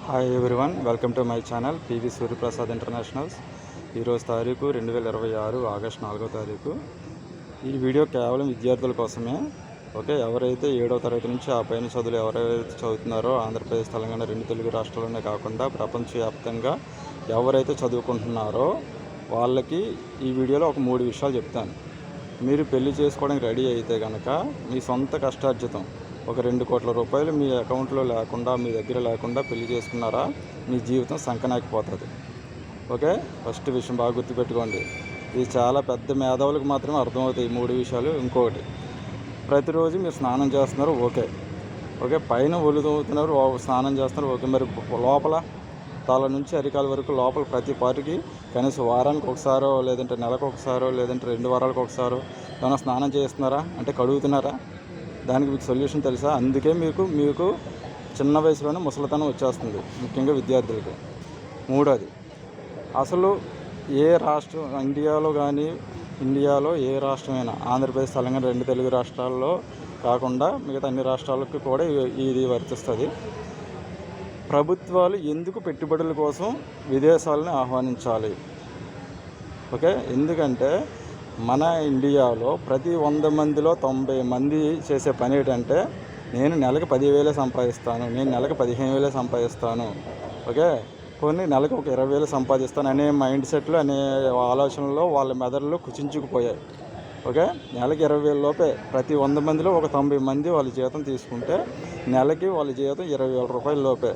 Hi everyone, welcome to my channel PV Suryaprasad internationals. ఈరోజు తారీఖు 2026 August 4వ తారీఖు. ఈ వీడియో కేవలం విద్యార్థుల కోసమే. ఓకే, ఎవరైతే 7వ తరగతి నుంచి ఆ పైన చదువులు ఎవరైతే చదువుతున్నారో ఆంధ్రప్రదేశ్, తెలంగాణ రెండు తెలుగు రాష్ట్రాల్లోనే కాకుండా ప్రపంచవ్యాప్తంగా ఎవరైతే చదువుకుంటున్నారో వాళ్ళకి ఈ వీడియోలో ఒక 3 విషయాలు చెప్తాను. మీరు పెళ్లి చేసుకోవడానికి రెడీ అయితే కనుక మీ సొంత కష్టార్జితం ఒక 2 కోట్ల రూపాయలు మీ అకౌంట్లో లేకుండా, మీ దగ్గర లేకుండా పెళ్లి చేసుకున్నారా, మీ జీవితం సంకనాకిపోతుంది. ఓకే, ఫస్ట్ విషయం బాగా గుర్తుపెట్టుకోండి. ఇది చాలా పెద్ద మేధావులకు మాత్రమే అర్థమవుతాయి ఈ 3 విషయాలు. ఇంకొకటి, ప్రతిరోజు మీరు స్నానం చేస్తున్నారు, ఓకే పైన ఒళ్ళు తోముతున్నారు, స్నానం చేస్తున్నారు, ఓకే. మరి లోపల తల నుంచి అరికాల వరకు లోపల ప్రతి పాటికి కనీసం వారానికి ఒకసారో, లేదంటే నెలకు ఒకసారో, లేదంటే 2 వారాలకు ఒకసారో ఏమైనా స్నానం చేస్తున్నారా అంటే కడుగుతున్నారా? దానికి మీకు సొల్యూషన్ తెలుసా? అందుకే మీకు చిన్న వయసులోనే ముసలితనం వచ్చేస్తుంది, ముఖ్యంగా విద్యార్థులకి. మూడోది, అసలు ఏ రాష్ట్రం ఇండియాలో ఏ రాష్ట్రమైనా, ఆంధ్రప్రదేశ్, తెలంగాణ రెండు తెలుగు రాష్ట్రాల్లో కాకుండా మిగతా అన్ని రాష్ట్రాలకు కూడా ఇది వర్తిస్తుంది. ప్రభుత్వాలు ఎందుకు పెట్టుబడుల కోసం విదేశాలను ఆహ్వానించాలి? ఓకే, ఎందుకంటే మన ఇండియాలో ప్రతి 100 మందిలో 90 మంది చేసే పని ఏంటంటే, నేను నెలకు 10,000 సంపాదిస్తాను, నేను నెలకు 15,000 సంపాదిస్తాను, ఓకే కొన్ని నెలకు ఒక 20,000 సంపాదిస్తాను అనే మైండ్ సెట్లు, అనే ఆలోచనలో వాళ్ళ మెదడులో కుచించుకుపోయాయి. ఓకే, నెలకి 20,000 లోపే. ప్రతి 100 మందిలో ఒక 90 మంది వాళ్ళ జీతం తీసుకుంటే నెలకి వాళ్ళ జీతం 20,000 రూపాయల లోపే.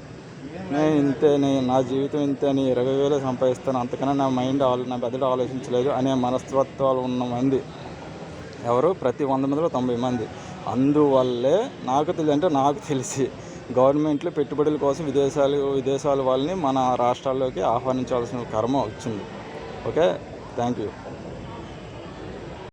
నా జీవితం ఇంతే అని 20,000 సంపాదిస్తాను, అంతకన్నా నా మెదడు ఆలోచించలేదు అనే మనస్తత్వాలు ఉన్న మంది ఎవరు? ప్రతి 100 మందిలో 90 మంది. అందువల్లే నాకు తెలిసి గవర్నమెంట్లు పెట్టుబడుల కోసం విదేశాల వాళ్ళని మన రాష్ట్రాల్లోకి ఆహ్వానించాల్సిన కర్మ వచ్చింది. Okay, thank you.